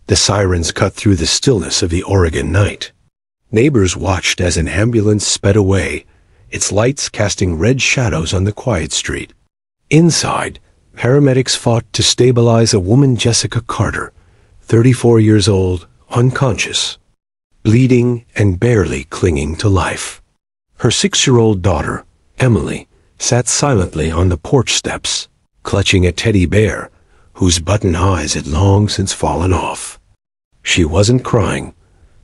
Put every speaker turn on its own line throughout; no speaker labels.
The sirens cut through the stillness of the Oregon night. Neighbors watched as an ambulance sped away, its lights casting red shadows on the quiet street. Inside, paramedics fought to stabilize a woman, Jessica Carter, 34 years old, unconscious, bleeding and barely clinging to life. Her 6-year-old daughter, Emily, sat silently on the porch steps, clutching a teddy bear whose button eyes had long since fallen off. She wasn't crying.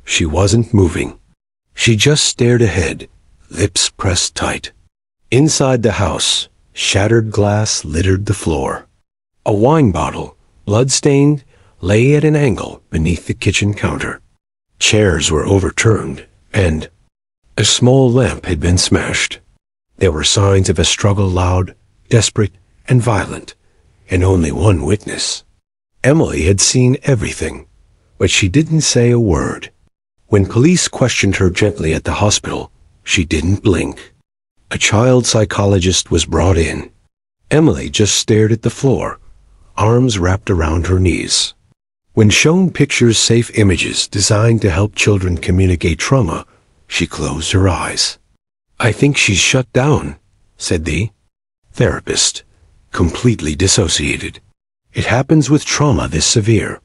She wasn't moving. She just stared ahead, lips pressed tight. Inside the house, shattered glass littered the floor. A wine bottle, blood-stained, lay at an angle beneath the kitchen counter. Chairs were overturned, and a small lamp had been smashed. There were signs of a struggle, loud, desperate, and violent, and only one witness. Emily had seen everything, but she didn't say a word. When police questioned her gently at the hospital, she didn't blink. A child psychologist was brought in. Emily just stared at the floor, arms wrapped around her knees. When shown pictures, safe images designed to help children communicate trauma, she closed her eyes. "I think she's shut down," said the therapist, completely dissociated. "It happens with trauma this severe."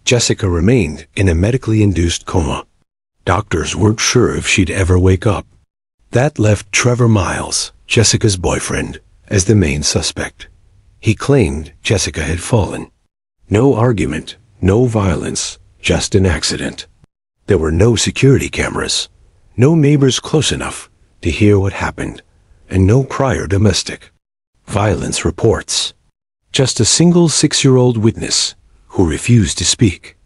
Jessica remained in a medically induced coma. Doctors weren't sure if she'd ever wake up. That left Trevor Miles, Jessica's boyfriend, as the main suspect. He claimed Jessica had fallen. No argument, no violence, just an accident. There were no security cameras, no neighbors close enough to hear what happened, and no prior domestic violence reports. Just a single 6-year-old witness who refused to speak.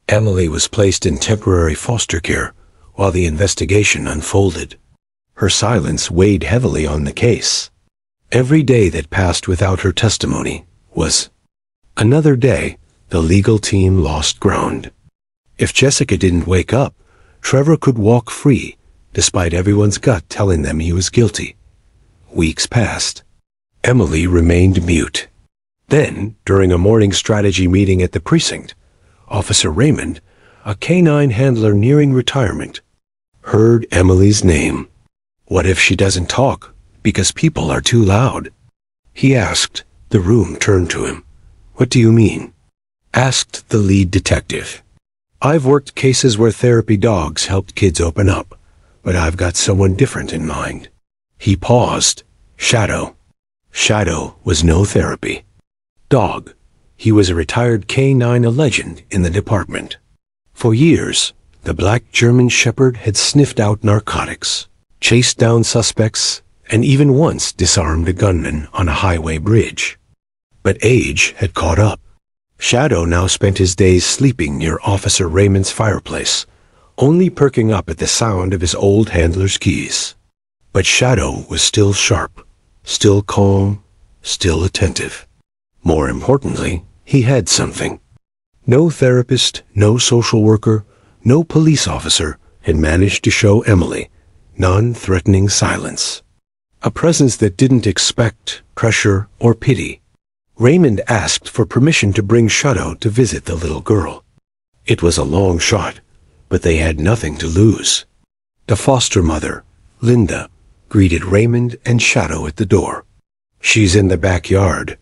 Emily was placed in temporary foster care while the investigation unfolded. Her silence weighed heavily on the case. Every day that passed without her testimony was another day the legal team lost ground. If Jessica didn't wake up, Trevor could walk free, despite everyone's gut telling them he was guilty. Weeks passed. Emily remained mute. Then, during a morning strategy meeting at the precinct, Officer Raymond, a canine handler nearing retirement, heard Emily's name. "What if she doesn't talk because people are too loud?" he asked. The room turned to him. "What do you mean?" asked the lead detective. "I've worked cases where therapy dogs helped kids open up, but I've got someone different in mind." He paused. Shadow. Shadow was no therapy. Dog. He was a retired canine, a legend in the department. For years, the black German Shepherd had sniffed out narcotics, chased down suspects, and even once disarmed a gunman on a highway bridge. But age had caught up. Shadow now spent his days sleeping near Officer Raymond's fireplace, only perking up at the sound of his old handler's keys. But Shadow was still sharp, still calm, still attentive. More importantly, he had something. No therapist, no social worker, no police officer had managed to show Emily non-threatening silence. A presence that didn't expect pressure or pity. Raymond asked for permission to bring Shadow to visit the little girl. It was a long shot, but they had nothing to lose. The foster mother, Linda, greeted Raymond and Shadow at the door. "She's in the backyard.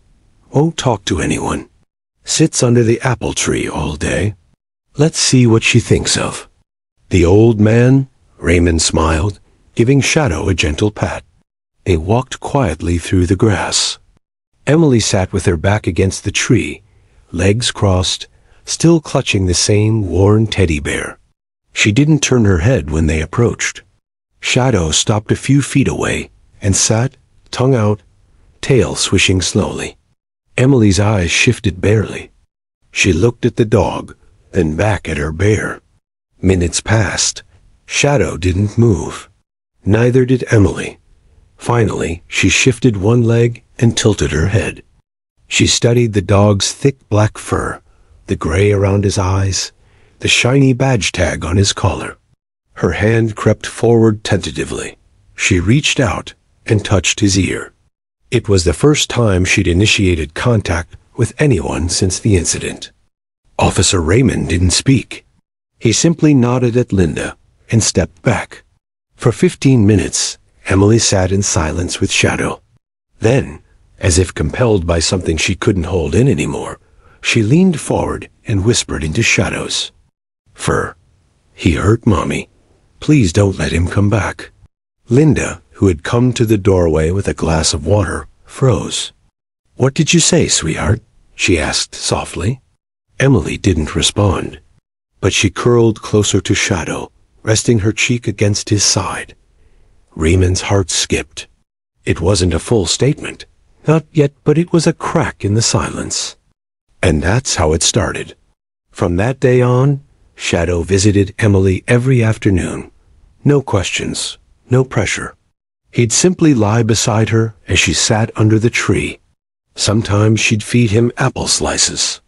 Won't talk to anyone. Sits under the apple tree all day. Let's see what she thinks of." "The old man?" Raymond smiled, giving Shadow a gentle pat. They walked quietly through the grass. Emily sat with her back against the tree, legs crossed, still clutching the same worn teddy bear. She didn't turn her head when they approached. Shadow stopped a few feet away and sat, tongue out, tail swishing slowly. Emily's eyes shifted barely. She looked at the dog, then back at her bear. Minutes passed. Shadow didn't move. Neither did Emily. Finally, she shifted one leg and tilted her head. She studied the dog's thick black fur, the gray around his eyes, the shiny badge tag on his collar. Her hand crept forward tentatively. She reached out and touched his ear. It was the first time she'd initiated contact with anyone since the incident. Officer Raymond didn't speak. He simply nodded at Linda and stepped back. For 15 minutes, Emily sat in silence with Shadow. Then, as if compelled by something she couldn't hold in anymore, she leaned forward and whispered into Shadow's fur. "He hurt Mommy. Please don't let him come back." Linda, who had come to the doorway with a glass of water, froze. "What did you say, sweetheart?" she asked softly. Emily didn't respond, but she curled closer to Shadow, resting her cheek against his side. Raymond's heart skipped. It wasn't a full statement, not yet, but it was a crack in the silence. And that's how it started. From that day on, Shadow visited Emily every afternoon. No questions, no pressure. He'd simply lie beside her as she sat under the tree. Sometimes she'd feed him apple slices.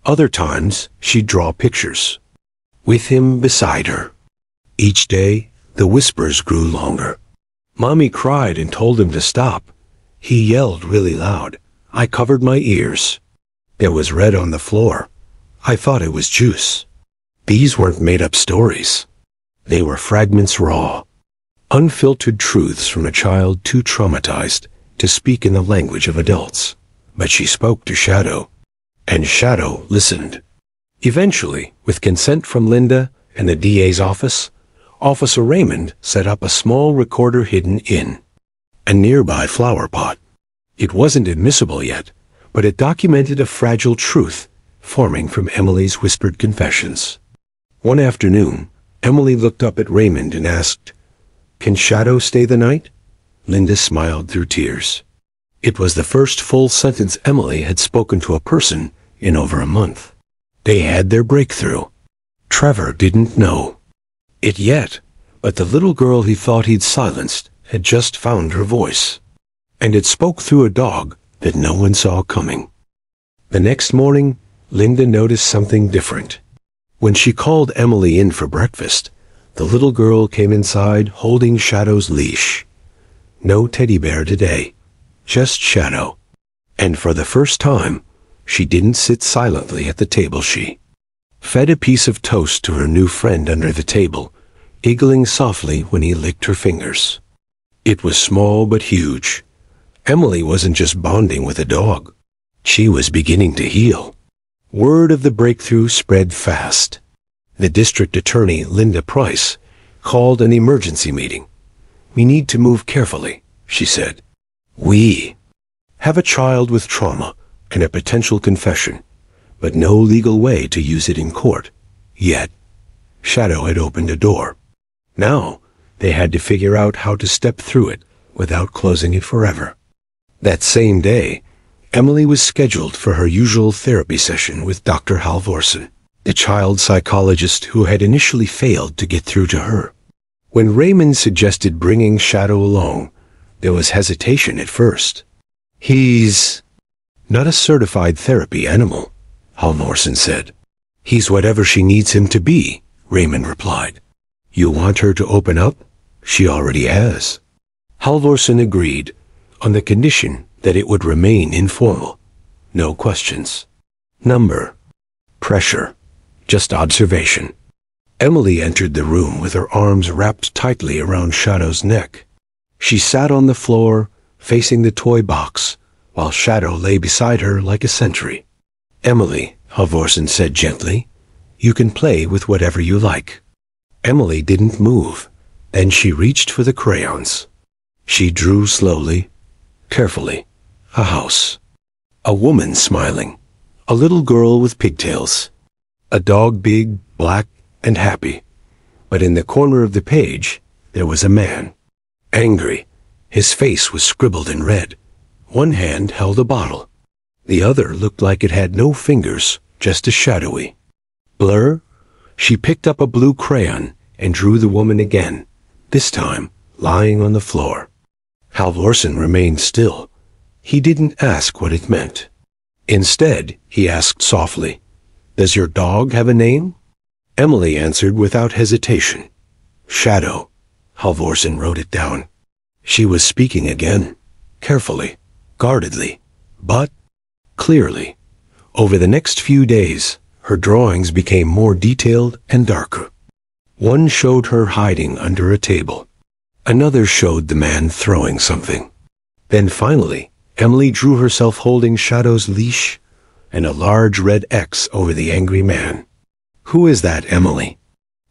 Other times, she'd draw pictures. With him beside her. Each day, the whispers grew longer. Mommy cried and told him to stop. He yelled really loud. I covered my ears. There was red on the floor. I thought it was juice. These weren't made-up stories. They were fragments raw. Unfiltered truths from a child too traumatized to speak in the language of adults. But she spoke to Shadow, and Shadow listened. Eventually, with consent from Linda and the DA's office, Officer Raymond set up a small recorder hidden in a nearby flower pot. It wasn't admissible yet, but it documented a fragile truth forming from Emily's whispered confessions. One afternoon, Emily looked up at Raymond and asked, "Can Shadow stay the night?" Linda smiled through tears. It was the first full sentence Emily had spoken to a person in over a month. They had their breakthrough. Trevor didn't know it yet, but the little girl he thought he'd silenced had just found her voice. And it spoke through a dog that no one saw coming. The next morning, Linda noticed something different. When she called Emily in for breakfast, the little girl came inside holding Shadow's leash. No teddy bear today, just Shadow. And for the first time, she didn't sit silently at the table. She fed a piece of toast to her new friend under the table, giggling softly when he licked her fingers. It was small but huge. Emily wasn't just bonding with a dog. She was beginning to heal. Word of the breakthrough spread fast. The district attorney, Linda Price, called an emergency meeting. "We need to move carefully," she said. "We have a child with trauma and a potential confession, but no legal way to use it in court. Yet, Shadow had opened a door. Now, they had to figure out how to step through it without closing it forever." That same day, Emily was scheduled for her usual therapy session with Dr. Halvorsen, the child psychologist who had initially failed to get through to her. When Raymond suggested bringing Shadow along, there was hesitation at first. "He's not a certified therapy animal," Halvorsen said. "He's whatever she needs him to be," Raymond replied. "You want her to open up? She already has." Halvorsen agreed, on the condition that it would remain informal. No questions. Number. Pressure. Just observation. Emily entered the room with her arms wrapped tightly around Shadow's neck. She sat on the floor, facing the toy box, while Shadow lay beside her like a sentry. "Emily," Halvorsen said gently, "you can play with whatever you like." Emily didn't move. Then she reached for the crayons. She drew slowly, carefully. A house. A woman smiling. A little girl with pigtails. A dog big, black, and happy. But in the corner of the page, there was a man. Angry. His face was scribbled in red. One hand held a bottle. The other looked like it had no fingers, just a shadowy blur. She picked up a blue crayon and drew the woman again, this time lying on the floor. Halvorsen remained still. He didn't ask what it meant. Instead, he asked softly, "Does your dog have a name?" Emily answered without hesitation. "Shadow." Halvorsen wrote it down. She was speaking again, carefully, guardedly, but clearly. Over the next few days, Her drawings became more detailed and darker. One showed her hiding under a table. Another showed the man throwing something. Then finally, Emily drew herself holding Shadow's leash and a large red X over the angry man. "Who is that, Emily?"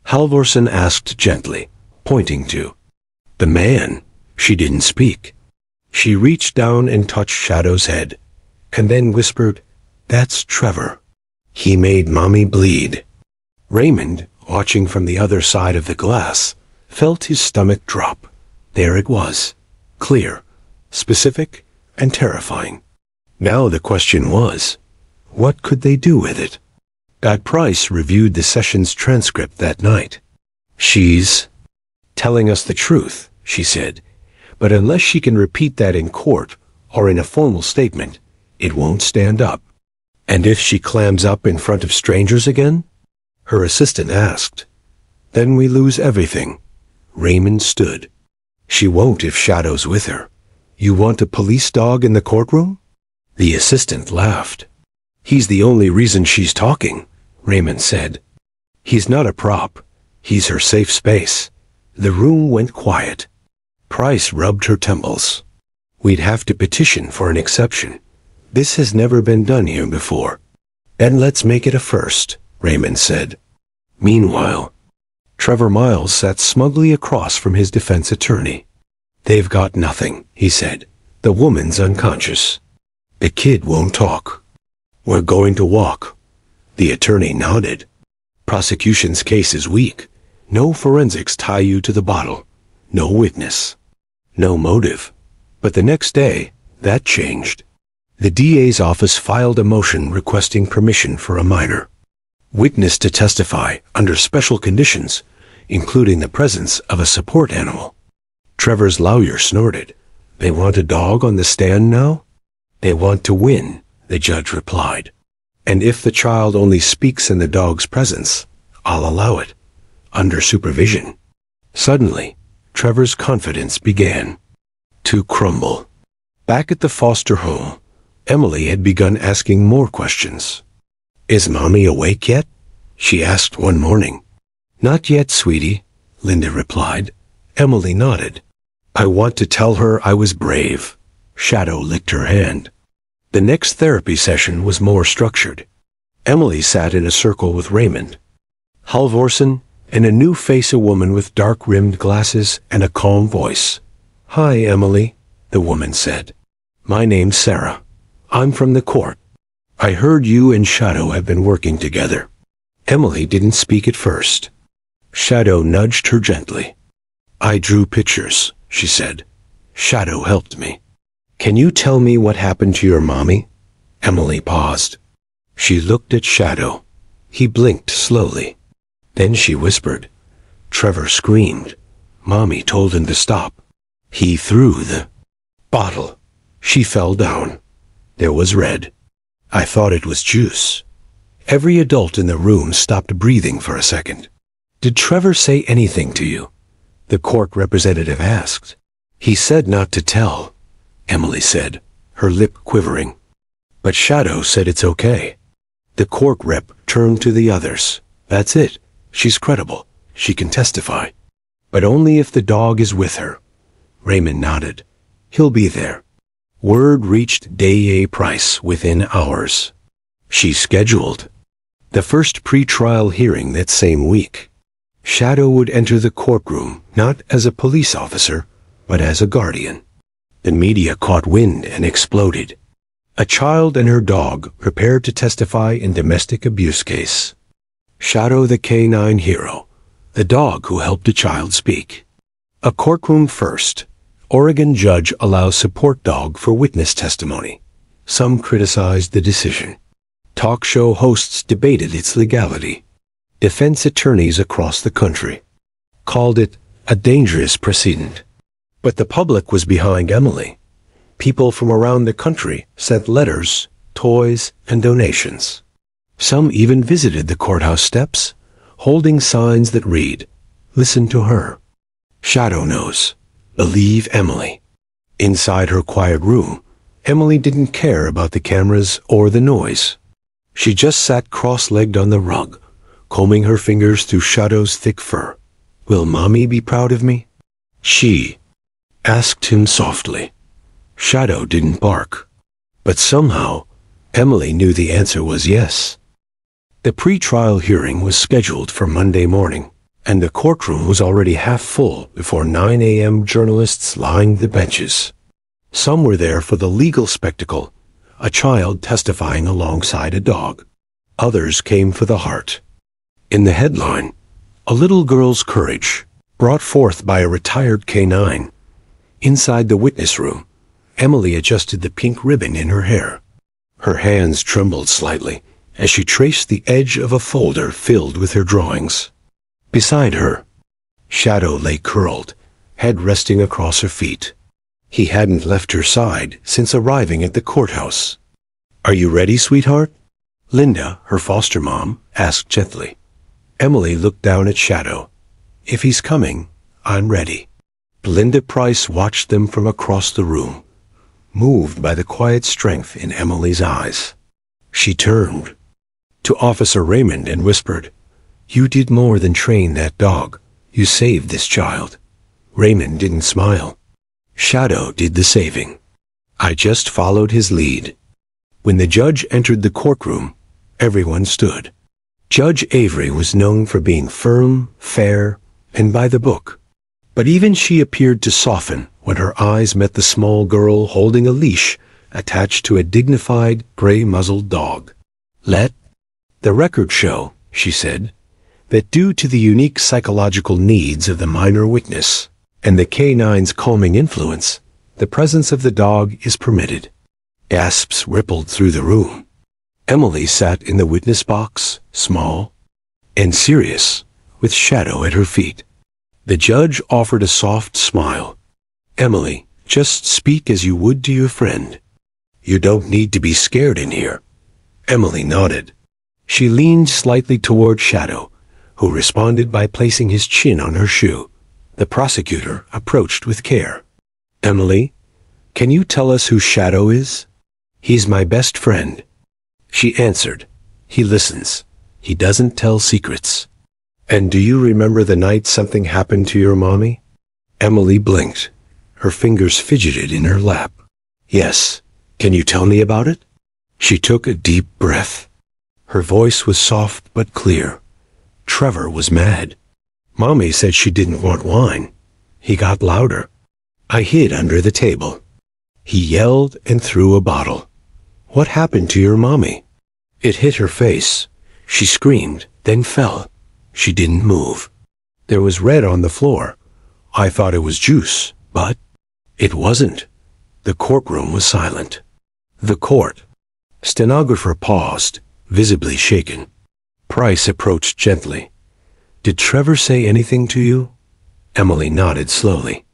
Halvorsen asked gently, pointing to the man. She didn't speak. She reached down and touched Shadow's head, and then whispered, "That's Trevor. He made Mommy bleed." Raymond, watching from the other side of the glass, felt his stomach drop. There it was, clear, specific, and terrifying. Now the question was, what could they do with it? Guy Price reviewed the session's transcript that night. "She's telling us the truth," she said, "but unless she can repeat that in court or in a formal statement, it won't stand up." "And if she clams up in front of strangers again?" her assistant asked. "Then we lose everything." Raymond stood. "She won't if Shadow's with her. You want a police dog in the courtroom?" The assistant laughed. "He's the only reason she's talking," Raymond said. "He's not a prop. He's her safe space." The room went quiet. Price rubbed her temples. "We'd have to petition for an exception. This has never been done here before." "Then let's make it a first," Raymond said. Meanwhile, Trevor Miles sat smugly across from his defense attorney. "They've got nothing," he said. "The woman's unconscious. The kid won't talk. We're going to walk." The attorney nodded. "Prosecution's case is weak. No forensics tie you to the bottle. No witness. No motive." But the next day, that changed. The DA's office filed a motion requesting permission for a minor witness to testify under special conditions, including the presence of a support animal. Trevor's lawyer snorted. "They want a dog on the stand now?" "They want to win," the judge replied. "And if the child only speaks in the dog's presence, I'll allow it, under supervision." Suddenly, Trevor's confidence began to crumble. Back at the foster home, Emily had begun asking more questions. "Is Mommy awake yet?" she asked one morning. "Not yet, sweetie," Linda replied. Emily nodded. "I want to tell her I was brave." Shadow licked her hand. The next therapy session was more structured. Emily sat in a circle with Raymond, Halvorsen, and a new face, a woman with dark-rimmed glasses and a calm voice. "Hi, Emily," the woman said. "My name's Sarah. I'm from the court. I heard you and Shadow have been working together." Emily didn't speak at first. Shadow nudged her gently. "I drew pictures," she said. "Shadow helped me." "Can you tell me what happened to your mommy?" Emily paused. She looked at Shadow. He blinked slowly. Then she whispered. Trevor screamed. Mommy told him to stop. He threw the bottle. She fell down. There was red. I thought it was juice. Every adult in the room stopped breathing for a second. "Did Trevor say anything to you?" the court representative asked. "He said not to tell," Emily said, her lip quivering. "But Shadow said it's okay." The court rep turned to the others. "That's it. She's credible. She can testify. But only if the dog is with her." Raymond nodded. "He'll be there." Word reached DA Price within hours. She's scheduled. The first pre-trial hearing that same week. Shadow would enter the courtroom not as a police officer, but as a guardian. The media caught wind and exploded. A child and her dog prepared to testify in domestic abuse case. Shadow the canine hero, the dog who helped a child speak. A courtroom first. Oregon judge allows support dog for witness testimony. Some criticized the decision. Talk show hosts debated its legality. Defense attorneys across the country called it a dangerous precedent. But the public was behind Emily. People from around the country sent letters, toys, and donations. Some even visited the courthouse steps, holding signs that read, "Listen to her. Shadow knows. Believe Emily." Inside her quiet room, Emily didn't care about the cameras or the noise. She just sat cross-legged on the rug, combing her fingers through Shadow's thick fur. "Will Mommy be proud of me?" she asked him softly. Shadow didn't bark, but somehow Emily knew the answer was yes. The pre-trial hearing was scheduled for Monday morning, and the courtroom was already half full before 9 a.m. Journalists lined the benches. Some were there for the legal spectacle, a child testifying alongside a dog. Others came for the heart. In the headline, "A little girl's courage, brought forth by a retired canine." Inside the witness room, Emily adjusted the pink ribbon in her hair. Her hands trembled slightly as she traced the edge of a folder filled with her drawings. Beside her, Shadow lay curled, head resting across her feet. He hadn't left her side since arriving at the courthouse. "Are you ready, sweetheart?" Linda, her foster mom, asked gently. Emily looked down at Shadow. "If he's coming, I'm ready." Linda Price watched them from across the room, moved by the quiet strength in Emily's eyes. She turned to Officer Raymond and whispered, "You did more than train that dog. You saved this child." Raymond didn't smile. Shadow did the saving. "I just followed his lead." When the judge entered the courtroom, everyone stood. Judge Avery was known for being firm, fair, and by the book. But even she appeared to soften when her eyes met the small girl holding a leash attached to a dignified, gray-muzzled dog. "Let the record show," she said, "that due to the unique psychological needs of the minor witness and the canine's calming influence, the presence of the dog is permitted." Gasps rippled through the room. Emily sat in the witness box, small and serious, with Shadow at her feet. The judge offered a soft smile. "Emily, just speak as you would to your friend. You don't need to be scared in here." Emily nodded. She leaned slightly toward Shadow, who responded by placing his chin on her shoe. The prosecutor approached with care. "Emily, can you tell us who Shadow is?" "He's my best friend," she answered. "He listens. He doesn't tell secrets." "And do you remember the night something happened to your mommy?" Emily blinked. Her fingers fidgeted in her lap. "Yes. Can you tell me about it?" She took a deep breath. Her voice was soft but clear. "Trevor was mad. Mommy said she didn't want wine. He got louder. I hid under the table. He yelled and threw a bottle." "What happened to your mommy?" "It hit her face. She screamed, then fell. She didn't move. There was red on the floor. I thought it was juice, but it wasn't." The courtroom was silent. The court. Stenographer paused, visibly shaken. Price approached gently. "Did Trevor say anything to you?" Emily nodded slowly.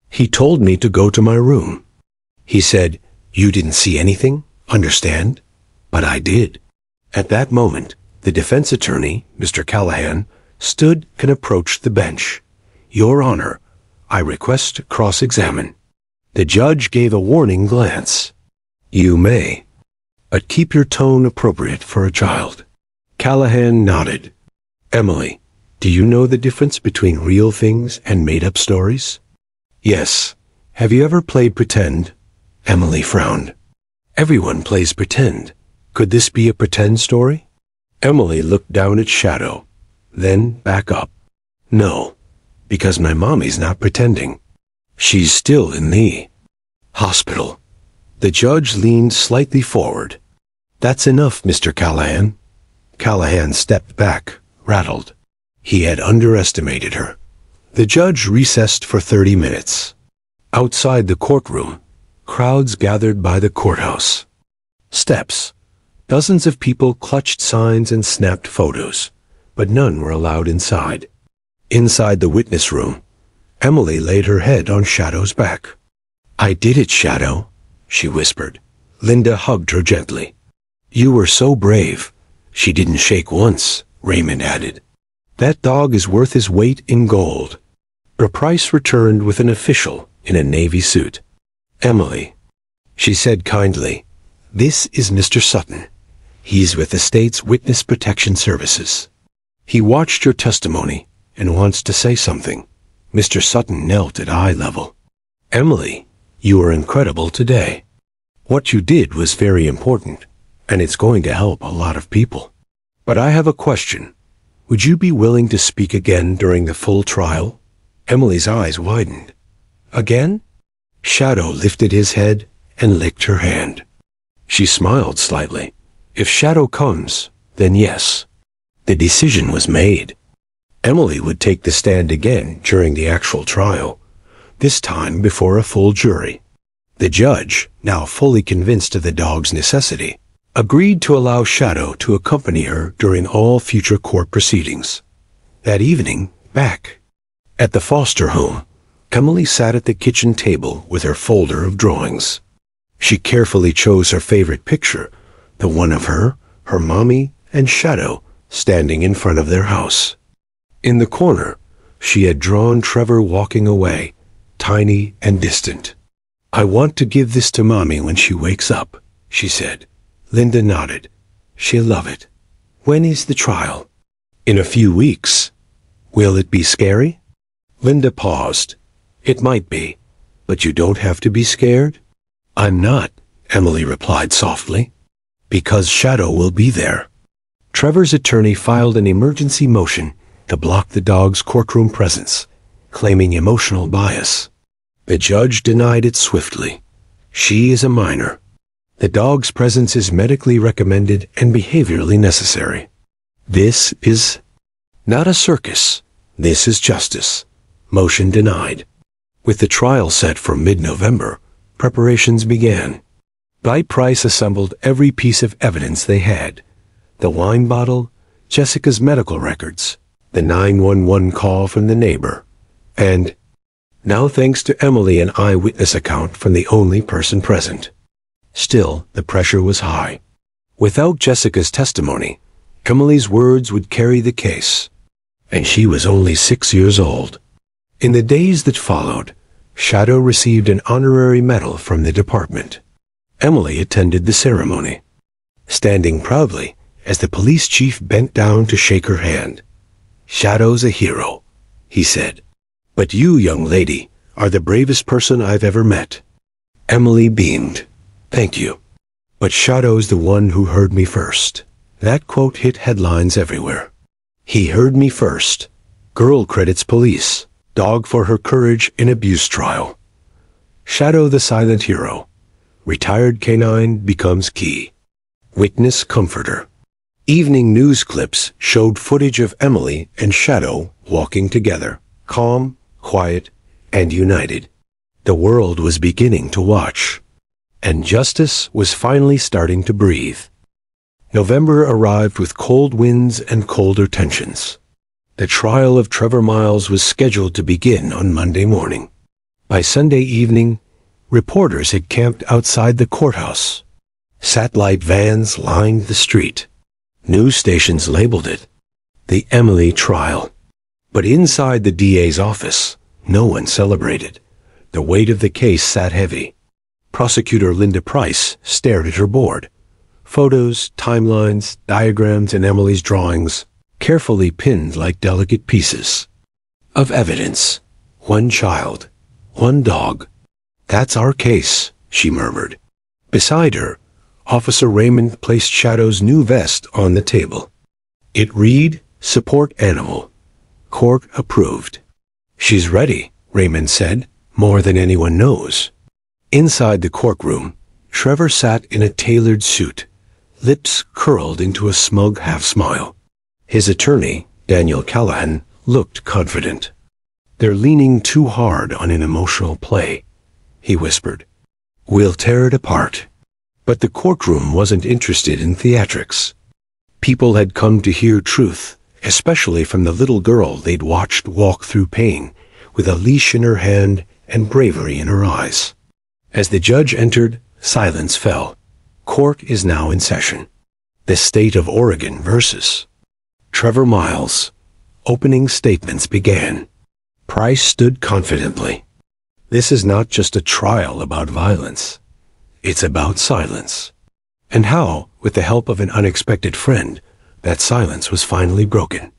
"He told me to go to my room. He said, 'You didn't see anything, understand?' But I did." At that moment, the defense attorney, Mr. Callahan, stood and approached the bench. "Your Honor, I request to cross-examine." The judge gave a warning glance. "You may, but keep your tone appropriate for a child." Callahan nodded. "Emily, do you know the difference between real things and made-up stories?" "Yes. Have you ever played pretend?" Emily frowned. "Everyone plays pretend. Could this be a pretend story?" Emily looked down at Shadow, then back up. "No, because my mommy's not pretending. She's still in the hospital." The judge leaned slightly forward. "That's enough, Mr. Callahan." Callahan stepped back, rattled. He had underestimated her. The judge recessed for 30 minutes. Outside the courtroom, crowds gathered by the courthouse steps. Dozens of people clutched signs and snapped photos, but none were allowed inside. Inside the witness room, Emily laid her head on Shadow's back. "I did it, Shadow," she whispered. Linda hugged her gently. "You were so brave." "She didn't shake once," Raymond added. "That dog is worth his weight in gold." Price returned with an official in a navy suit. "Emily," she said kindly, "this is Mr. Sutton. He's with the state's Witness Protection Services. He watched your testimony and wants to say something. Mr. Sutton knelt at eye level. Emily, you were incredible today. What you did was very important, and it's going to help a lot of people. But I have a question. Would you be willing to speak again during the full trial? Emily's eyes widened. Again? Shadow lifted his head and licked her hand. She smiled slightly. If Shadow comes, then yes. The decision was made. Emily would take the stand again during the actual trial, this time before a full jury. The judge, now fully convinced of the dog's necessity, agreed to allow Shadow to accompany her during all future court proceedings. That evening, back at the foster home, Emily sat at the kitchen table with her folder of drawings. She carefully chose her favorite picture, the one of her mommy, and Shadow standing in front of their house. In the corner, she had drawn Trevor walking away, tiny and distant. I want to give this to Mommy when she wakes up, she said. Linda nodded. She'll love it. When is the trial? In a few weeks. Will it be scary? Linda paused. It might be, but you don't have to be scared. I'm not, Emily replied softly, because Shadow will be there. Trevor's attorney filed an emergency motion to block the dog's courtroom presence, claiming emotional bias. The judge denied it swiftly. She is a minor. The dog's presence is medically recommended and behaviorally necessary. This is not a circus. This is justice. Motion denied. With the trial set for mid-November, preparations began. Guy Price assembled every piece of evidence they had. The wine bottle, Jessica's medical records, the 911 call from the neighbor, and, now thanks to Emily, an eyewitness account from the only person present. Still, the pressure was high. Without Jessica's testimony, Emily's words would carry the case, and she was only 6 years old. In the days that followed, Shadow received an honorary medal from the department. Emily attended the ceremony, standing proudly as the police chief bent down to shake her hand. Shadow's a hero, he said. But you, young lady, are the bravest person I've ever met. Emily beamed. Thank you. But Shadow's the one who heard me first. That quote hit headlines everywhere. He heard me first. Girl credits police. Dog for her courage in abuse trial. Shadow the silent hero. Retired canine becomes key. Witness comforter. Evening news clips showed footage of Emily and Shadow walking together, calm, quiet, and united. The world was beginning to watch, and justice was finally starting to breathe. November arrived with cold winds and colder tensions. The trial of Trevor Miles was scheduled to begin on Monday morning. By Sunday evening, reporters had camped outside the courthouse. Satellite vans lined the street. News stations labeled it the Emily trial. But inside the DA's office, no one celebrated. The weight of the case sat heavy. Prosecutor Linda Price stared at her board. Photos, timelines, diagrams, and Emily's drawings, carefully pinned like delicate pieces of evidence. One child, one dog. That's our case, she murmured. Beside her, Officer Raymond placed Shadow's new vest on the table. It read, Support Animal. Court approved. She's ready, Raymond said, more than anyone knows. Inside the courtroom, Trevor sat in a tailored suit, lips curled into a smug half-smile. His attorney, Daniel Callahan, looked confident. They're leaning too hard on an emotional play, he whispered. We'll tear it apart. But the courtroom wasn't interested in theatrics. People had come to hear truth, especially from the little girl they'd watched walk through pain, with a leash in her hand and bravery in her eyes. As the judge entered, silence fell. Court is now in session. The state of Oregon versus Trevor Miles. Opening statements began. Price stood confidently. This is not just a trial about violence. It's about silence. And how, with the help of an unexpected friend, that silence was finally broken.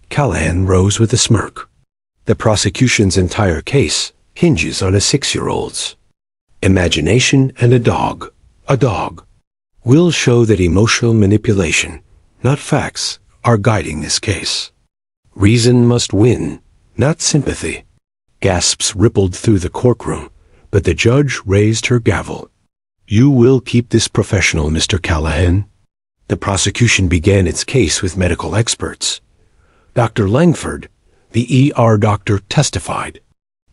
Callahan rose with a smirk. The prosecution's entire case hinges on a 6-year-old's imagination and a dog. A dog. We'll show that emotional manipulation, not facts, are guiding this case. Reason must win, not sympathy. Gasps rippled through the courtroom, but the judge raised her gavel. You will keep this professional, Mr. Callahan. The prosecution began its case with medical experts. Dr. Langford, the ER doctor, testified.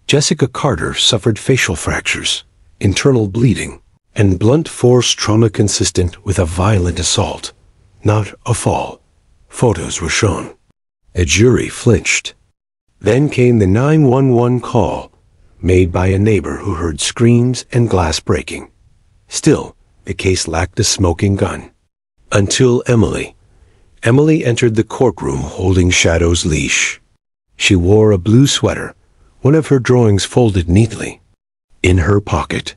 Jessica Carter suffered facial fractures, internal bleeding, and blunt force trauma consistent with a violent assault, not a fall. Photos were shown. A jury flinched. Then came the 911 call, made by a neighbor who heard screams and glass breaking. Still, the case lacked a smoking gun. Until Emily. Emily entered the courtroom holding Shadow's leash. She wore a blue sweater, one of her drawings folded neatly. In her pocket.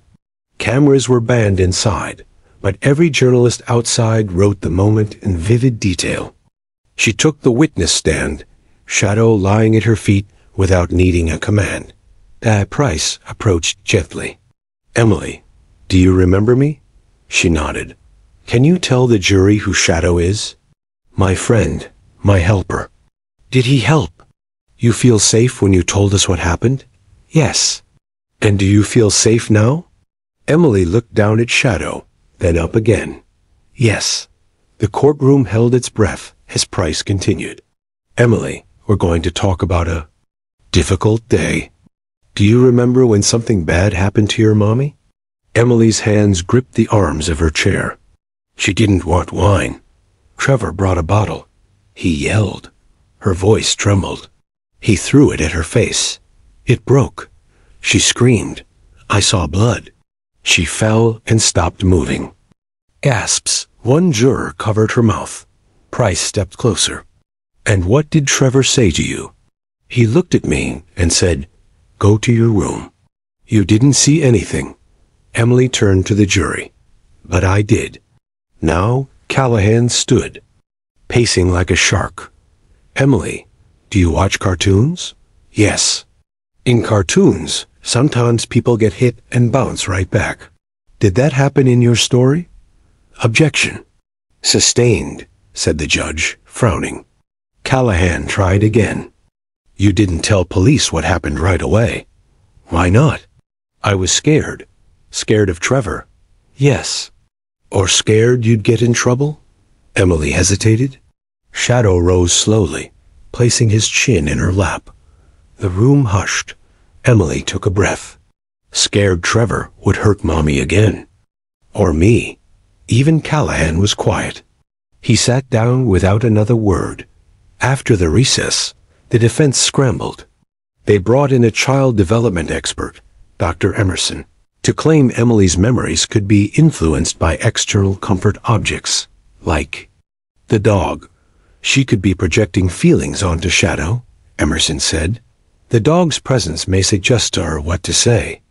Cameras were banned inside, but every journalist outside wrote the moment in vivid detail. She took the witness stand, Shadow lying at her feet without needing a command. Price approached gently. Emily, do you remember me? She nodded. Can you tell the jury who Shadow is? My friend, my helper. Did he help? You feel safe when you told us what happened? Yes. And do you feel safe now? Emily looked down at Shadow, then up again. Yes. The courtroom held its breath as Price continued. Emily, we're going to talk about a difficult day. Do you remember when something bad happened to your mommy? Emily's hands gripped the arms of her chair. She didn't want wine. Trevor brought a bottle. He yelled. Her voice trembled. He threw it at her face. It broke. She screamed. I saw blood. She fell and stopped moving. Gasps. One juror covered her mouth. Price stepped closer. And what did Trevor say to you? He looked at me and said, go to your room. You didn't see anything. Emily turned to the jury. But I did. Now Callahan stood, pacing like a shark. Emily, do you watch cartoons? Yes. In cartoons, sometimes people get hit and bounce right back. Did that happen in your story? Objection. Sustained, said the judge, frowning. Callahan tried again. You didn't tell police what happened right away. Why not? I was scared. Scared of Trevor. Yes. Or scared you'd get in trouble? Emily hesitated. Shadow rose slowly, placing his chin in her lap. The room hushed. Emily took a breath. Scared Trevor would hurt Mommy again. Or me. Even Callahan was quiet. He sat down without another word. After the recess, the defense scrambled. They brought in a child development expert, Dr. Emerson, to claim Emily's memories could be influenced by external comfort objects, like the dog. She could be projecting feelings onto Shadow, Emerson said. The dog's presence may suggest to her what to say.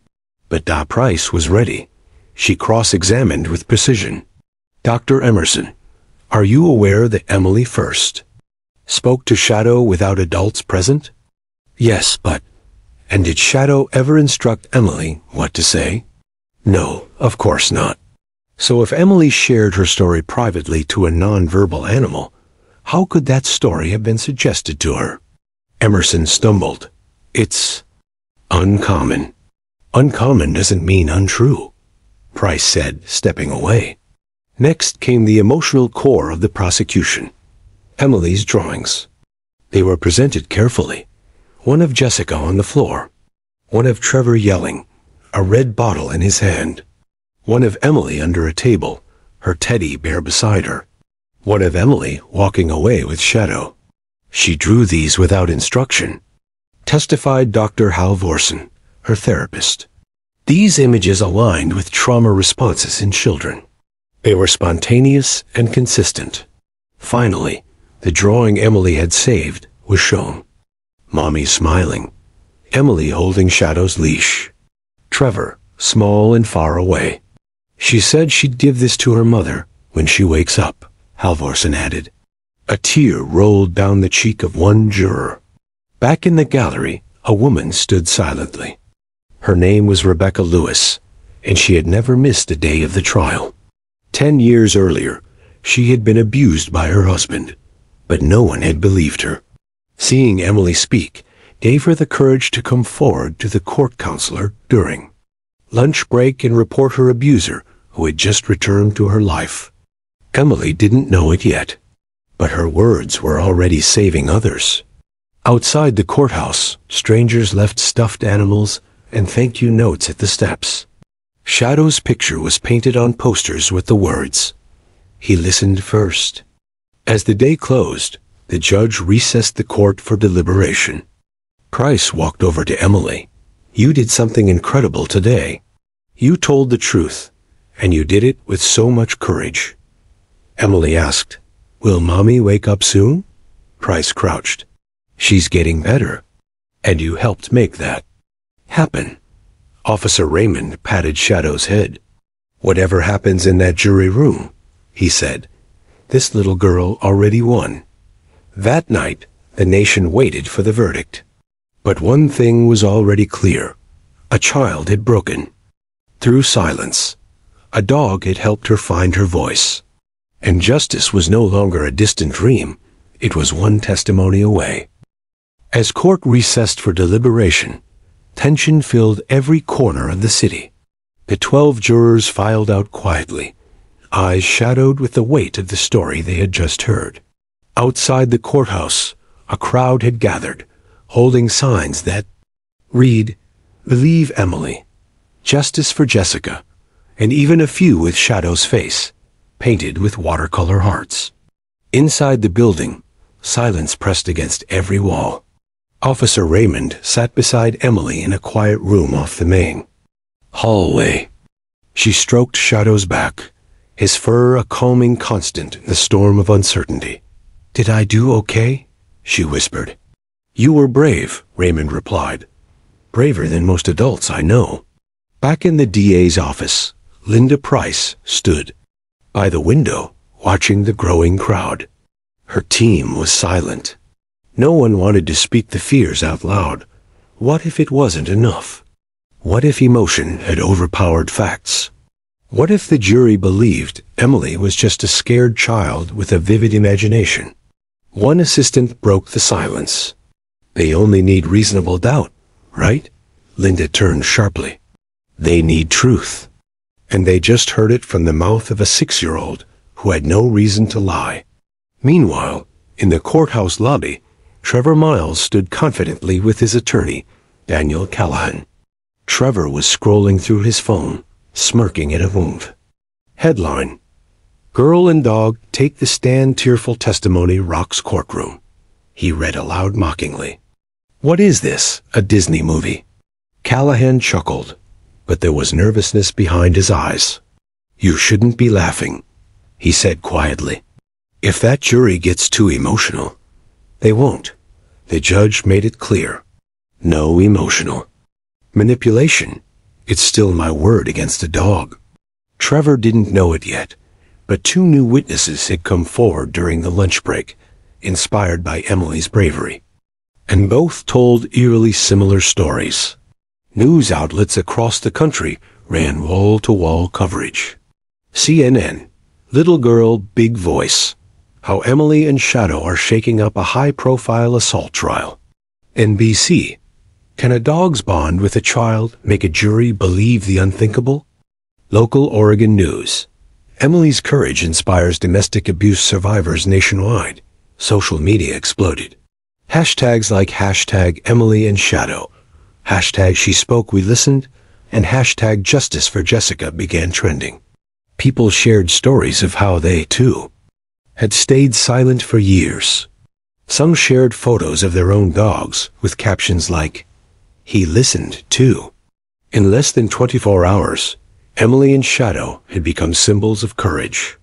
But Price was ready. She cross-examined with precision. Dr. Emerson, are you aware that Emily first spoke to Shadow without adults present? Yes, but... And did Shadow ever instruct Emily what to say? No, of course not. So if Emily shared her story privately to a non-verbal animal, how could that story have been suggested to her? Emerson stumbled. It's uncommon. Uncommon doesn't mean untrue, Price said, stepping away. Next came the emotional core of the prosecution. Emily's drawings. They were presented carefully. One of Jessica on the floor. One of Trevor yelling, a red bottle in his hand. One of Emily under a table, her teddy bear beside her. One of Emily walking away with Shadow. She drew these without instruction, testified Dr. Hal Vorson, her therapist. These images aligned with trauma responses in children. They were spontaneous and consistent. Finally, the drawing Emily had saved was shown. Mommy smiling. Emily holding Shadow's leash. Trevor, small and far away. She said she'd give this to her mother when she wakes up," Halvorsen added. A tear rolled down the cheek of one juror. Back in the gallery, a woman stood silently. Her name was Rebecca Lewis, and she had never missed a day of the trial. 10 years earlier, she had been abused by her husband, but no one had believed her. Seeing Emily speak gave her the courage to come forward to the court counselor during lunch break and report her abuser, who had just returned to her life. Emily didn't know it yet, but her words were already saving others. Outside the courthouse, strangers left stuffed animals and thank you notes at the steps. Shadow's picture was painted on posters with the words, "He listened first." As the day closed, the judge recessed the court for deliberation. Price walked over to Emily. "You did something incredible today. You told the truth, and you did it with so much courage." Emily asked, "Will Mommy wake up soon?" Price crouched. "She's getting better, and you helped make that happen." Officer Raymond patted Shadow's head. "Whatever happens in that jury room," he said, "this little girl already won." That night, the nation waited for the verdict. But one thing was already clear. A child had broken. Through silence, a dog had helped her find her voice. And justice was no longer a distant dream. It was one testimony away. As court recessed for deliberation, tension filled every corner of the city. The 12 jurors filed out quietly, eyes shadowed with the weight of the story they had just heard. Outside the courthouse, a crowd had gathered, holding signs that read, "Believe Emily," "Justice for Jessica," and even a few with Shadow's face, painted with watercolor hearts. Inside the building, silence pressed against every wall. Officer Raymond sat beside Emily in a quiet room off the main hallway. She stroked Shadow's back, his fur a calming constant in the storm of uncertainty. "Did I do okay?" she whispered. "You were brave," Raymond replied. "Braver than most adults I know." Back in the DA's office, Linda Price stood by the window, watching the growing crowd. Her team was silent. No one wanted to speak the fears out loud. What if it wasn't enough? What if emotion had overpowered facts? What if the jury believed Emily was just a scared child with a vivid imagination? One assistant broke the silence. "They only need reasonable doubt, right?" Linda turned sharply. "They need truth." And they just heard it from the mouth of a 6-year-old who had no reason to lie. Meanwhile, in the courthouse lobby, Trevor Miles stood confidently with his attorney, Daniel Callahan. Trevor was scrolling through his phone, smirking at a move. Headline: "Girl and Dog Take the Stand, Tearful Testimony Rocks Courtroom." He read aloud mockingly. "What is this, a Disney movie?" Callahan chuckled, but there was nervousness behind his eyes. "You shouldn't be laughing," he said quietly. "If that jury gets too emotional." "They won't." The judge made it clear. "No emotional manipulation. It's still my word against a dog." Trevor didn't know it yet, but 2 new witnesses had come forward during the lunch break, inspired by Emily's bravery. And both told eerily similar stories. News outlets across the country ran wall-to-wall coverage. CNN, "Little Girl, Big Voice. How Emily and Shadow Are Shaking Up a High-Profile Assault Trial." NBC, "Can a dog's bond with a child make a jury believe the unthinkable?" Local Oregon News, "Emily's courage inspires domestic abuse survivors nationwide." Social media exploded. Hashtags like #EmilyandShadow, #SheSpokeWeListened, and #JusticeForJessica began trending. People shared stories of how they, too, had stayed silent for years. Some shared photos of their own dogs with captions like, "He listened, too." In less than 24 hours, Emily and Shadow had become symbols of courage.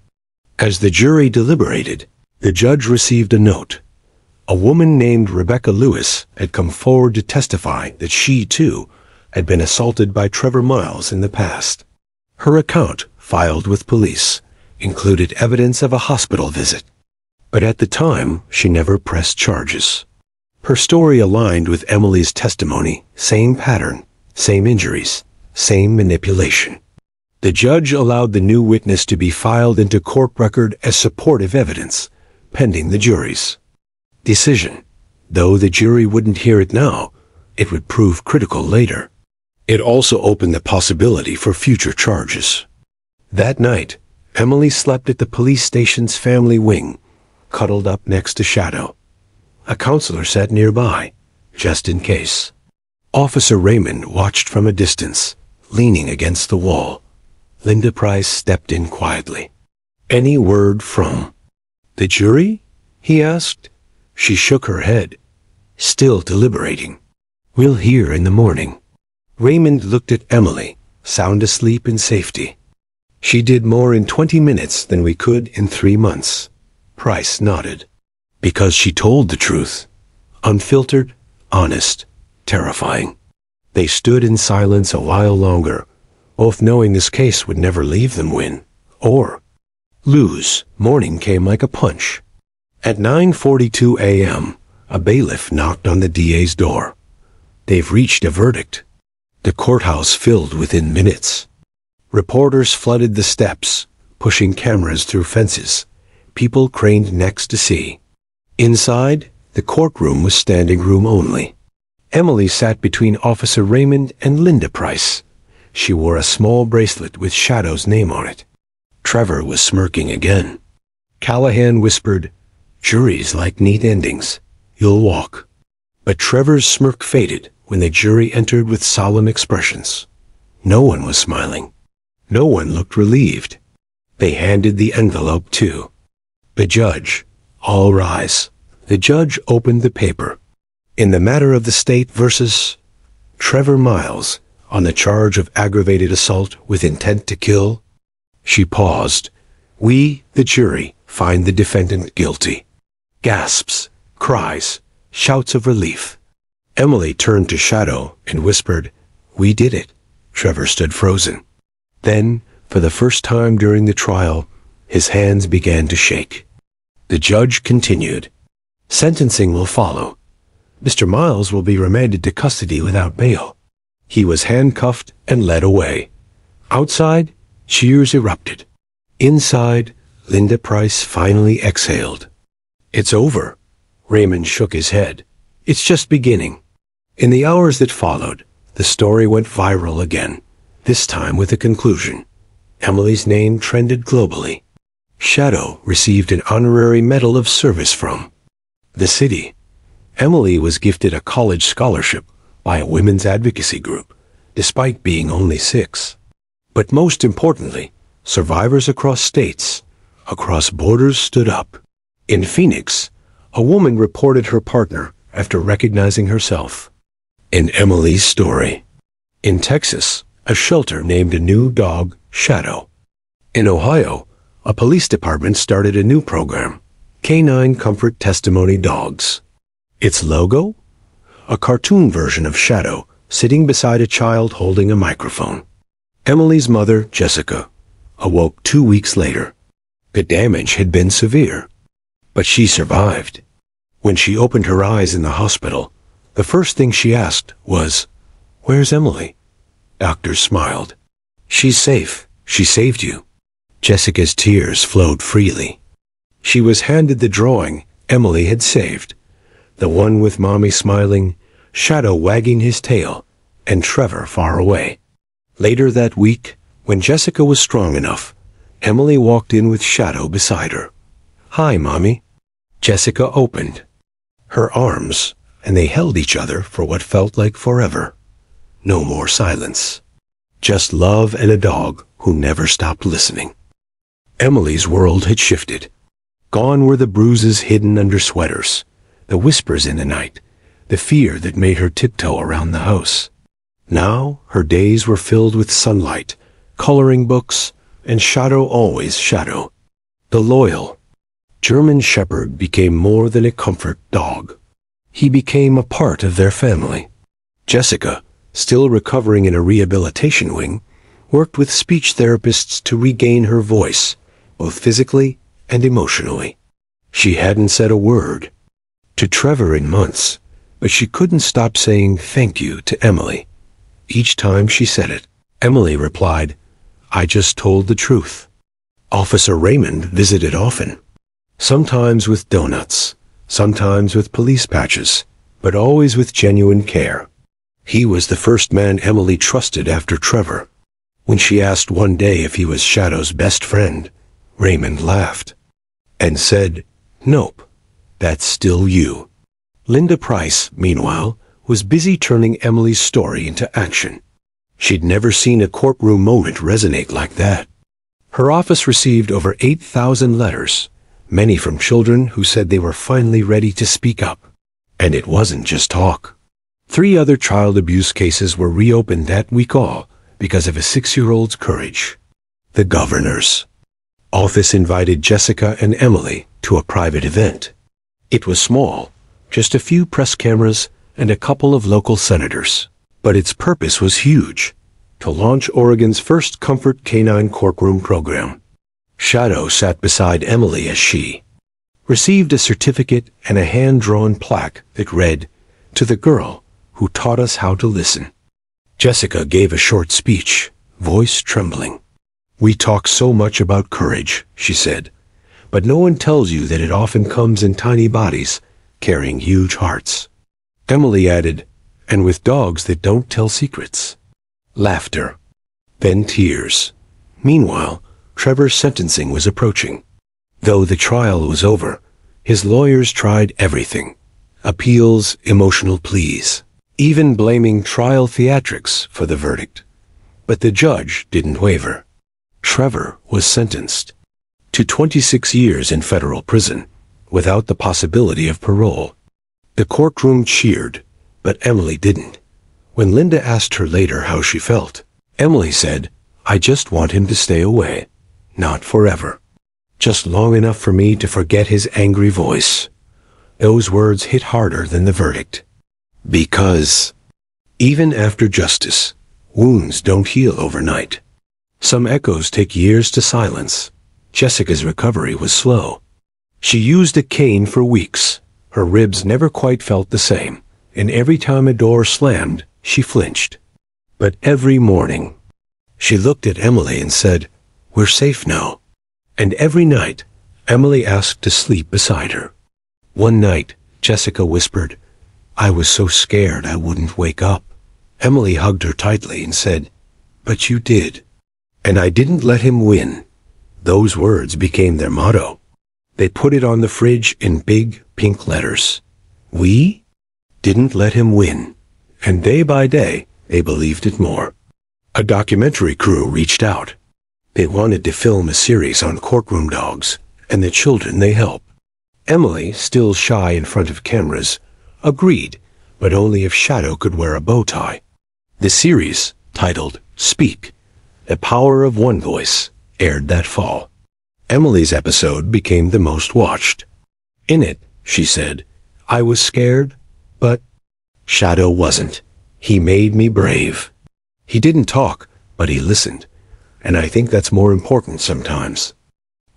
As the jury deliberated, the judge received a note. A woman named Rebecca Lewis had come forward to testify that she, too, had been assaulted by Trevor Miles in the past. Her account, filed with police, included evidence of a hospital visit. But at the time, she never pressed charges. Her story aligned with Emily's testimony, same pattern, same injuries, same manipulation. The judge allowed the new witness to be filed into court record as supportive evidence, pending the jury's decision. Though the jury wouldn't hear it now, it would prove critical later. It also opened the possibility for future charges. That night, Emily slept at the police station's family wing, cuddled up next to Shadow. A counselor sat nearby, just in case. Officer Raymond watched from a distance, leaning against the wall. Linda Price stepped in quietly. "Any word from the jury?" he asked. She shook her head, still deliberating. "We'll hear in the morning." Raymond looked at Emily, sound asleep in safety. "She did more in 20 minutes than we could in 3 months." Price nodded. "Because she told the truth. Unfiltered, honest, terrifying." They stood in silence a while longer, both knowing this case would never leave them win or lose. Morning came like a punch. At 9:42 a.m., a bailiff knocked on the DA's door. "They've reached a verdict." The courthouse filled within minutes. Reporters flooded the steps, pushing cameras through fences. People craned necks to see. Inside, the courtroom was standing room only. Emily sat between Officer Raymond and Linda Price. She wore a small bracelet with Shadow's name on it. Trevor was smirking again. Callahan whispered, "Juries like neat endings. You'll walk." But Trevor's smirk faded when the jury entered with solemn expressions. No one was smiling. No one looked relieved. They handed the envelope to the judge. "All rise." The judge opened the paper. "In the matter of the state versus Trevor Miles, on the charge of aggravated assault with intent to kill." She paused. "We, the jury, find the defendant guilty." Gasps, cries, shouts of relief. Emily turned to Shadow and whispered, "We did it." Trevor stood frozen. Then, for the first time during the trial, his hands began to shake. The judge continued, "Sentencing will follow. Mr. Miles will be remanded to custody without bail." He was handcuffed and led away. Outside, cheers erupted. Inside, Linda Price finally exhaled. "It's over." Raymond shook his head. "It's just beginning." In the hours that followed, the story went viral again, this time with a conclusion. Emily's name trended globally. Shadow received an honorary Medal of Service from the city. Emily was gifted a college scholarship by a women's advocacy group, despite being only 6. But most importantly, survivors across states, across borders stood up. In Phoenix, a woman reported her partner after recognizing herself in Emily's story. In Texas, a shelter named a new dog Shadow. In Ohio, a police department started a new program, Canine Comfort Testimony Dogs. Its logo? A cartoon version of Shadow sitting beside a child holding a microphone. Emily's mother, Jessica, awoke 2 weeks later. The damage had been severe, but she survived. When she opened her eyes in the hospital, the first thing she asked was, "Where's Emily?" Doctors smiled. "She's safe. She saved you." Jessica's tears flowed freely. She was handed the drawing Emily had saved, the one with Mommy smiling, Shadow wagging his tail, and Trevor far away. Later that week, when Jessica was strong enough, Emily walked in with Shadow beside her. "Hi, Mommy." Jessica opened her arms, and they held each other for what felt like forever. No more silence. Just love and a dog who never stopped listening. Emily's world had shifted. Gone were the bruises hidden under sweaters, the whispers in the night, the fear that made her tiptoe around the house. Now her days were filled with sunlight, coloring books, and Shadow always Shadow. The loyal German Shepherd became more than a comfort dog. He became a part of their family. Jessica, still recovering in a rehabilitation wing, worked with speech therapists to regain her voice, both physically and emotionally. She hadn't said a word to Trevor in months, but she couldn't stop saying thank you to Emily. Each time she said it, Emily replied, "I just told the truth." Officer Raymond visited often, sometimes with donuts, sometimes with police patches, but always with genuine care. He was the first man Emily trusted after Trevor. When she asked one day if he was Shadow's best friend, Raymond laughed and said, "Nope, that's still you." Linda Price, meanwhile, was busy turning Emily's story into action. She'd never seen a courtroom moment resonate like that. Her office received over 8,000 letters, many from children who said they were finally ready to speak up. And it wasn't just talk. 3 other child abuse cases were reopened that week, all because of a 6-year-old's courage. The governor's office invited Jessica and Emily to a private event. It was small, just a few press cameras and a couple of local senators. But its purpose was huge, to launch Oregon's first Comfort Canine courtroom program. Shadow sat beside Emily as she received a certificate and a hand-drawn plaque that read, "To the girl who taught us how to listen." Jessica gave a short speech, voice trembling. "We talk so much about courage," she said, "but no one tells you that it often comes in tiny bodies carrying huge hearts." Emily added, "And with dogs that don't tell secrets." Laughter. Then tears. Meanwhile, Trevor's sentencing was approaching. Though the trial was over, his lawyers tried everything. Appeals, emotional pleas, even blaming trial theatrics for the verdict. But the judge didn't waver. Trevor was sentenced to 26 years in federal prison, without the possibility of parole. The courtroom cheered, but Emily didn't. When Linda asked her later how she felt, Emily said, "I just want him to stay away. Not forever. Just long enough for me to forget his angry voice." Those words hit harder than the verdict. Because even after justice, wounds don't heal overnight. Some echoes take years to silence. Jessica's recovery was slow. She used a cane for weeks. Her ribs never quite felt the same, and every time a door slammed, she flinched. But every morning, she looked at Emily and said, "We're safe now." And every night, Emily asked to sleep beside her. One night, Jessica whispered, "I was so scared I wouldn't wake up." Emily hugged her tightly and said, "But you did. And I didn't let him win." Those words became their motto. They put it on the fridge in big, pink letters. We didn't let him win. And day by day, they believed it more. A documentary crew reached out. They wanted to film a series on courtroom dogs and the children they help. Emily, still shy in front of cameras, agreed, but only if Shadow could wear a bow tie. The series, titled Speak, The Power of One Voice, aired that fall. Emily's episode became the most watched. In it, she said, "I was scared, but Shadow wasn't. He made me brave. He didn't talk, but he listened. And I think that's more important sometimes."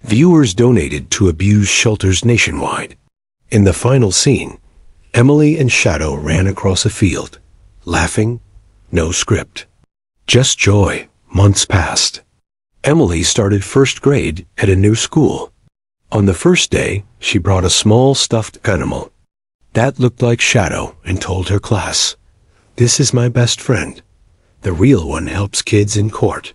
Viewers donated to abuse shelters nationwide. In the final scene, Emily and Shadow ran across a field, laughing, no script. Just joy. Months passed. Emily started first grade at a new school. On the first day, she brought a small stuffed animal. That looked like Shadow and told her class, "This is my best friend. The real one helps kids in court."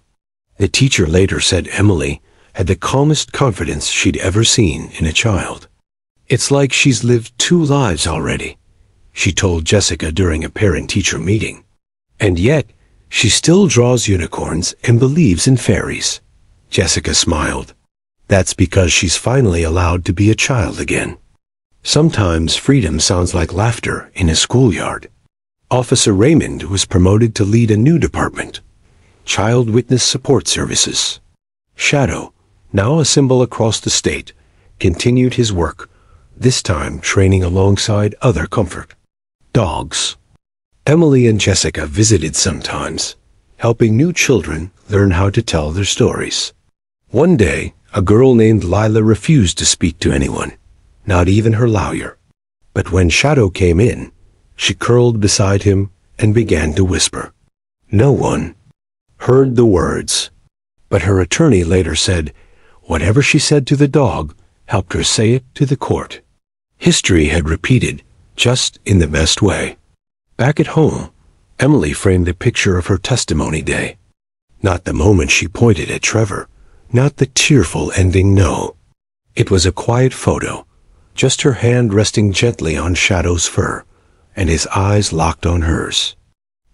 The teacher later said Emily had the calmest confidence she'd ever seen in a child. "It's like she's lived 2 lives already," she told Jessica during a parent-teacher meeting. "And yet, she still draws unicorns and believes in fairies." Jessica smiled. "That's because she's finally allowed to be a child again." Sometimes freedom sounds like laughter in a schoolyard. Officer Raymond was promoted to lead a new department, Child Witness Support Services. Shadow, now a symbol across the state, continued his work, this time training alongside other comfort dogs. Emily and Jessica visited sometimes, helping new children learn how to tell their stories. One day, A girl named Lila refused to speak to anyone, not even her lawyer. But when Shadow came in, she curled beside him and began to whisper. No one heard the words, but her attorney later said whatever she said to the dog helped her say it to the court. History had repeated, just in the best way. Back at home, Emily framed a picture of her testimony day. Not the moment she pointed at Trevor, not the tearful ending, no. It was a quiet photo, just her hand resting gently on Shadow's fur, and his eyes locked on hers.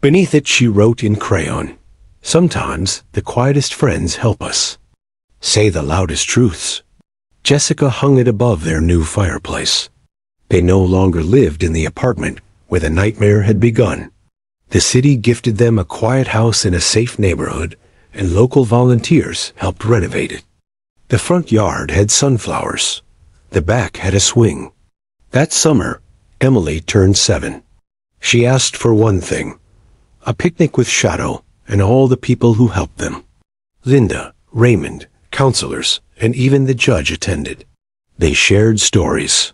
Beneath it she wrote in crayon, "Sometimes the quietest friends help us. Say the loudest truths." Jessica hung it above their new fireplace. They no longer lived in the apartment where the nightmare had begun. The city gifted them a quiet house in a safe neighborhood, and local volunteers helped renovate it. The front yard had sunflowers. The back had a swing. That summer, Emily turned 7. She asked for one thing: a picnic with Shadow and all the people who helped them. Linda, Raymond, counselors, and even the judge attended. They shared stories,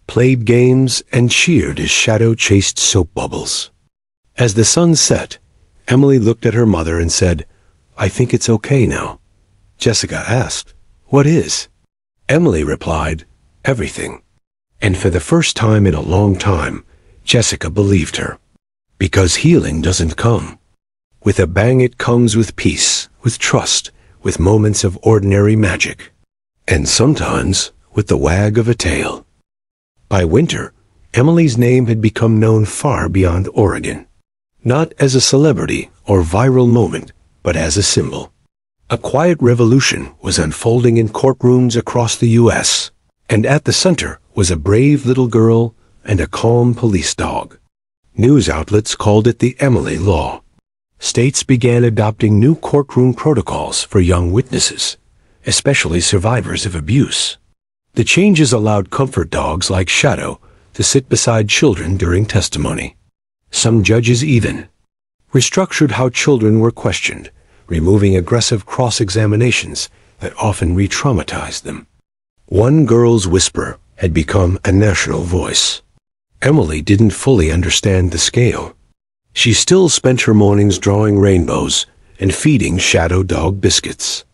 played games, and cheered as Shadow chased soap bubbles. As the sun set, Emily looked at her mother and said, "I think it's okay now." Jessica asked, "What is?" Emily replied, "Everything." And for the first time in a long time, Jessica believed her. Because healing doesn't come with a bang, it comes with peace, with trust, with moments of ordinary magic, and sometimes with the wag of a tail. By winter, Emily's name had become known far beyond Oregon. Not as a celebrity or viral moment, but as a symbol. A quiet revolution was unfolding in courtrooms across the U.S., and at the center was a brave little girl and a calm police dog. News outlets called it the Emily Law. States began adopting new courtroom protocols for young witnesses, especially survivors of abuse. The changes allowed comfort dogs like Shadow to sit beside children during testimony. Some judges even restructured how children were questioned, removing aggressive cross-examinations that often re-traumatized them. One girl's whisper had become a national voice. Emily didn't fully understand the scale. She still spent her mornings drawing rainbows and feeding Shadow dog biscuits.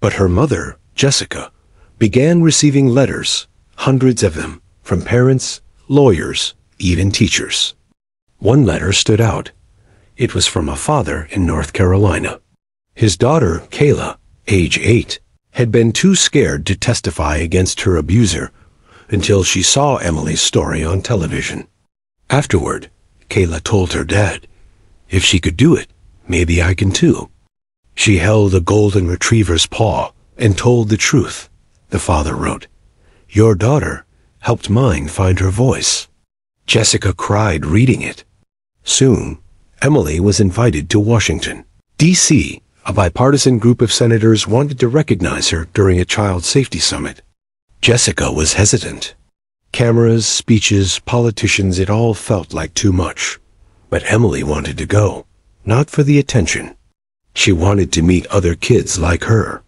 But her mother, Jessica, began receiving letters, hundreds of them, from parents, lawyers, even teachers. One letter stood out. It was from a father in North Carolina. His daughter, Kayla, age 8, had been too scared to testify against her abuser until she saw Emily's story on television. Afterward, Kayla told her dad, "If she could do it, maybe I can too." She held a golden retriever's paw and told the truth. The father wrote, "Your daughter helped mine find her voice." Jessica cried reading it. Soon, Emily was invited to Washington, D.C. A bipartisan group of senators wanted to recognize her during a child safety summit. Jessica was hesitant. Cameras, speeches, politicians, it all felt like too much. But Emily wanted to go, not for the attention. She wanted to meet other kids like her.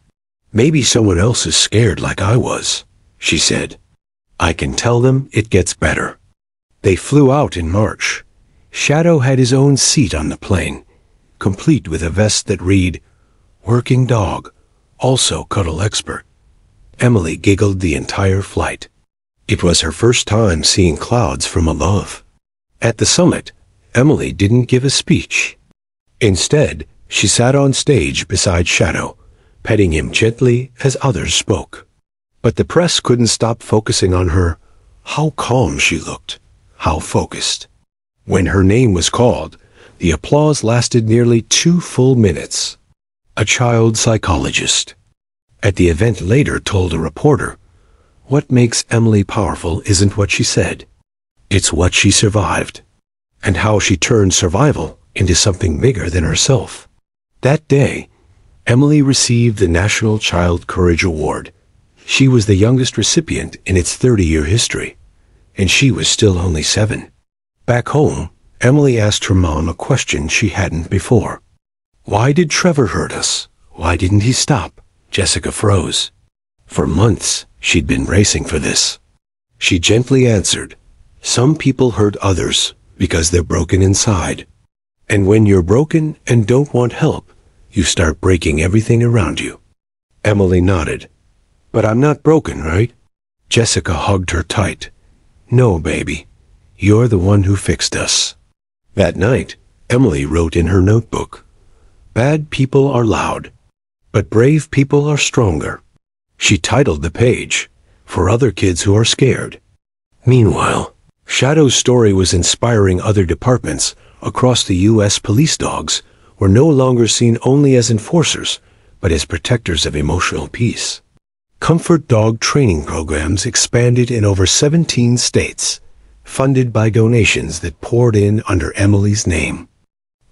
"Maybe someone else is scared like I was," she said. "I can tell them it gets better." They flew out in March. Shadow had his own seat on the plane, complete with a vest that read, "Working dog, also cuddle expert." Emily giggled the entire flight. It was her first time seeing clouds from above. At the summit, Emily didn't give a speech. Instead, she sat on stage beside Shadow, petting him gently as others spoke. But the press couldn't stop focusing on her. How calm she looked, how focused. When her name was called, the applause lasted nearly 2 full minutes. A child psychologist at the event later told a reporter, "What makes Emily powerful isn't what she said. It's what she survived, and how she turned survival into something bigger than herself." That day, Emily received the National Child Courage Award. She was the youngest recipient in its 30-year history, and she was still only 7. Back home, Emily asked her mom a question she hadn't before. "Why did Trevor hurt us? Why didn't he stop?" Jessica froze. For months, she'd been bracing for this. She gently answered, "Some people hurt others because they're broken inside. And when you're broken and don't want help, you start breaking everything around you." Emily nodded. "But I'm not broken, right?" Jessica hugged her tight. "No, baby. You're the one who fixed us." That night, Emily wrote in her notebook, "Bad people are loud, but brave people are stronger." She titled the page, "For Other Kids Who Are Scared." Meanwhile, Shadow's story was inspiring other departments across the U.S. Police dogs were no longer seen only as enforcers, but as protectors of emotional peace. Comfort dog training programs expanded in over 17 states, funded by donations that poured in under Emily's name.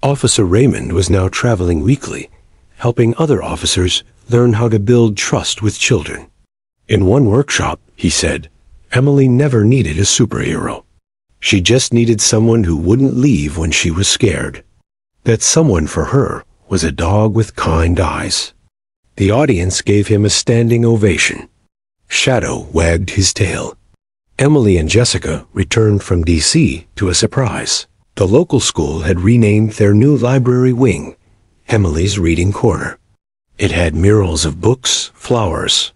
Officer Raymond was now traveling weekly, helping other officers learn how to build trust with children. In one workshop, he said, Emily never needed a superhero. She just needed someone who wouldn't leave when she was scared. That someone for her was a dog with kind eyes. The audience gave him a standing ovation. Shadow wagged his tail. Emily and Jessica returned from D.C. to a surprise. The local school had renamed their new library wing, Emily's Reading Corner. It had murals of books, flowers,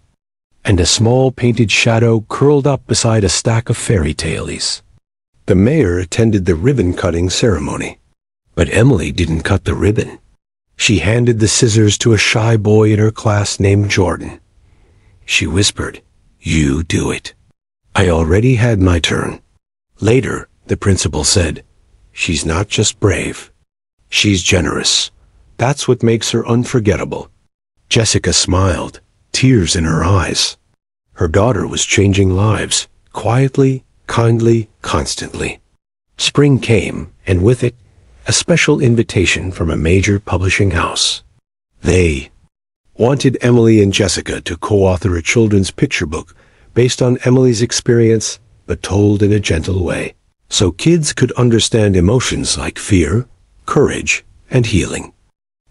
and a small painted shadow curled up beside a stack of fairy tales. The mayor attended the ribbon-cutting ceremony, but Emily didn't cut the ribbon. She handed the scissors to a shy boy in her class named Jordan. She whispered, "You do it." I already had my turn. Later, the principal said, "She's not just brave. She's generous. That's what makes her unforgettable." Jessica smiled, tears in her eyes. Her daughter was changing lives, quietly, kindly, constantly. Spring came, and with it, a special invitation from a major publishing house. They wanted Emily and Jessica to co-author a children's picture book based on Emily's experience, but told in a gentle way, so kids could understand emotions like fear, courage, and healing.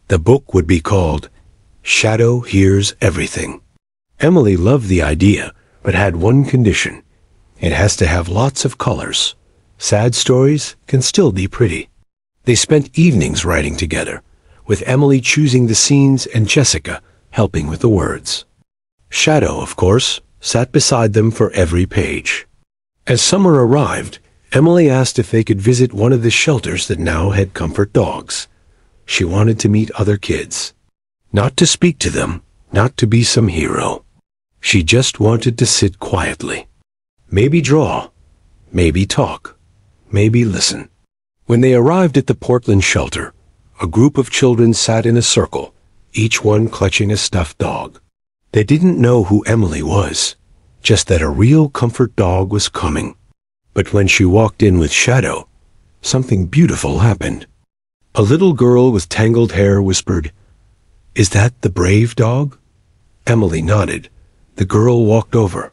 The book would be called Shadow Hears Everything. Emily loved the idea, but had one condition. It has to have lots of colors. Sad stories can still be pretty. They spent evenings writing together, with Emily choosing the scenes and Jessica helping with the words. Shadow, of course, sat beside them for every page. As summer arrived, Emily asked if they could visit one of the shelters that now had comfort dogs. She wanted to meet other kids. Not to speak to them, not to be some hero. She just wanted to sit quietly. Maybe draw, maybe talk, maybe listen. When they arrived at the Portland shelter, a group of children sat in a circle, each one clutching a stuffed dog. They didn't know who Emily was, just that a real comfort dog was coming. But when she walked in with Shadow, something beautiful happened. A little girl with tangled hair whispered, "Is that the brave dog?" Emily nodded. The girl walked over.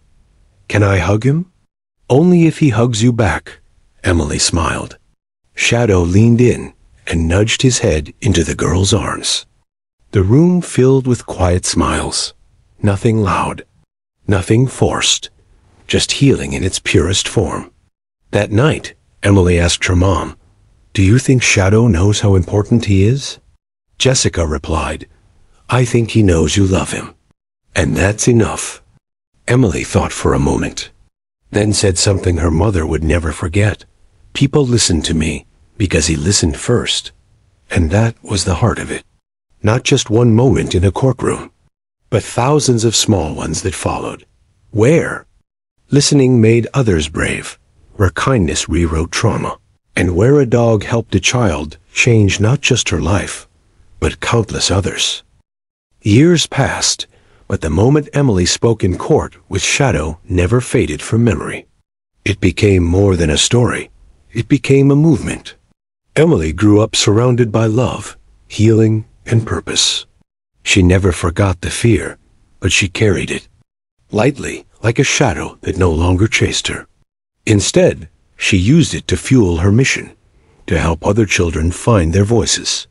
"Can I hug him?" "Only if he hugs you back," Emily smiled. Shadow leaned in and nudged his head into the girl's arms. The room filled with quiet smiles. Nothing loud, nothing forced, just healing in its purest form. That night, Emily asked her mom, "Do you think Shadow knows how important he is?" Jessica replied, "I think he knows you love him. And that's enough." Emily thought for a moment, then said something her mother would never forget. "People listened to me because he listened first." And that was the heart of it. Not just one moment in a courtroom, but thousands of small ones that followed. Where listening made others brave, where kindness rewrote trauma, and where a dog helped a child change not just her life, but countless others. Years passed, but the moment Emily spoke in court with Shadow never faded from memory. It became more than a story. It became a movement. Emily grew up surrounded by love, healing, and purpose. She never forgot the fear, but she carried it lightly, like a shadow that no longer chased her. Instead, she used it to fuel her mission, to help other children find their voices.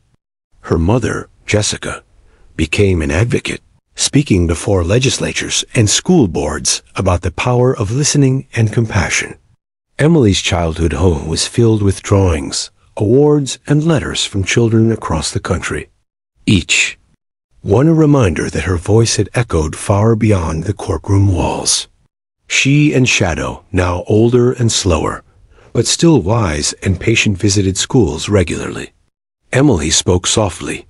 Her mother, Jessica, became an advocate, speaking before legislatures and school boards about the power of listening and compassion. Emily's childhood home was filled with drawings, awards, and letters from children across the country. Each one a reminder that her voice had echoed far beyond the courtroom walls. She and Shadow, now older and slower, but still wise and patient, visited schools regularly. Emily spoke softly,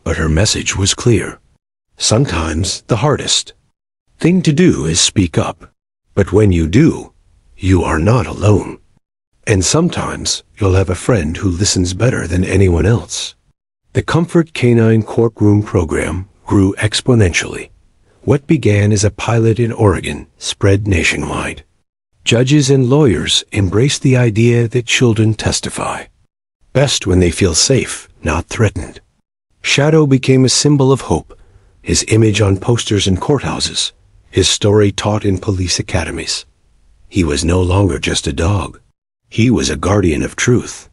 but her message was clear. Sometimes the hardest thing to do is speak up, but when you do, you are not alone. And sometimes you'll have a friend who listens better than anyone else. The Comfort Canine Courtroom program grew exponentially. What began as a pilot in Oregon spread nationwide. Judges and lawyers embraced the idea that children testify best when they feel safe, not threatened. Shadow became a symbol of hope, his image on posters in courthouses, his story taught in police academies. He was no longer just a dog. He was a guardian of truth.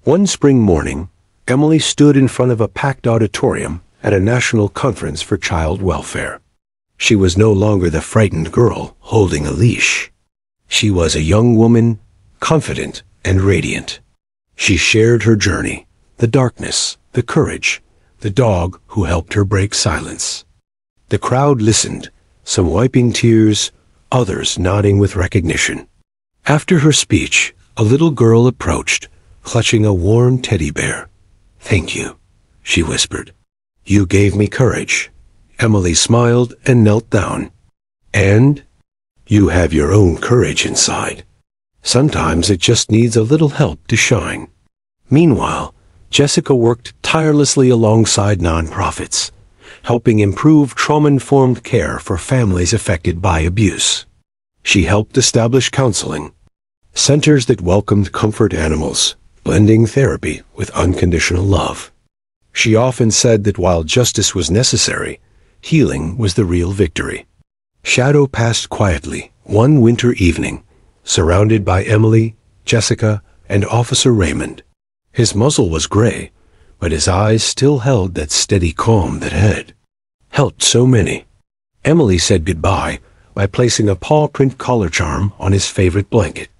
One spring morning, Emily stood in front of a packed auditorium at a national conference for child welfare. She was no longer the frightened girl holding a leash. She was a young woman, confident and radiant. She shared her journey, the darkness, the courage, the dog who helped her break silence. The crowd listened, some wiping tears, others nodding with recognition. After her speech, a little girl approached, clutching a worn teddy bear. "Thank you," she whispered. "You gave me courage." Emily smiled and knelt down. "And you have your own courage inside. Sometimes it just needs a little help to shine." Meanwhile, Jessica worked tirelessly alongside nonprofits, helping improve trauma-informed care for families affected by abuse. She helped establish counseling centers that welcomed comfort animals, blending therapy with unconditional love. She often said that while justice was necessary, healing was the real victory. Shadow passed quietly one winter evening, surrounded by Emily, Jessica, and Officer Raymond. His muzzle was gray, but his eyes still held that steady calm that had helped so many. Emily said goodbye by placing a paw print collar charm on his favorite blanket.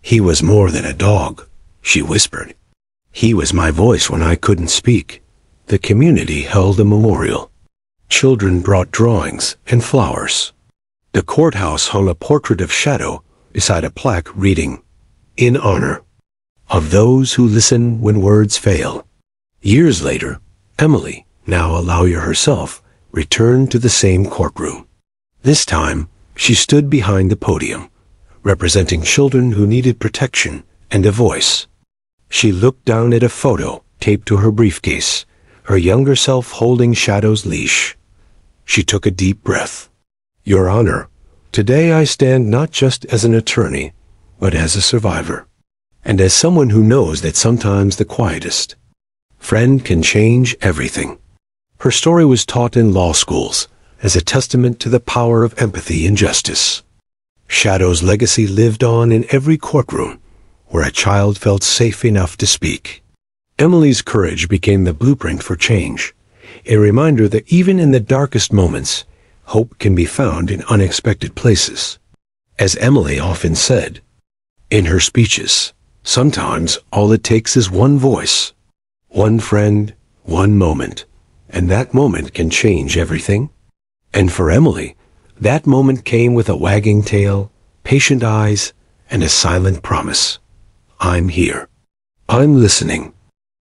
"He was more than a dog," she whispered. "He was my voice when I couldn't speak." The community held a memorial. Children brought drawings and flowers. The courthouse hung a portrait of Shadow beside a plaque reading, "In honor of those who listen when words fail." Years later, Emily, now a lawyer herself, returned to the same courtroom. This time, she stood behind the podium, representing children who needed protection and a voice. She looked down at a photo taped to her briefcase, her younger self holding Shadow's leash. She took a deep breath. "Your Honor, today I stand not just as an attorney, but as a survivor, and as someone who knows that sometimes the quietest friend can change everything." Her story was taught in law schools as a testament to the power of empathy and justice. Shadow's legacy lived on in every courtroom where a child felt safe enough to speak. Emily's courage became the blueprint for change, a reminder that even in the darkest moments, hope can be found in unexpected places. As Emily often said in her speeches, sometimes all it takes is one voice, one friend, one moment, and that moment can change everything. And for Emily, that moment came with a wagging tail, patient eyes, and a silent promise. "I'm here. I'm listening.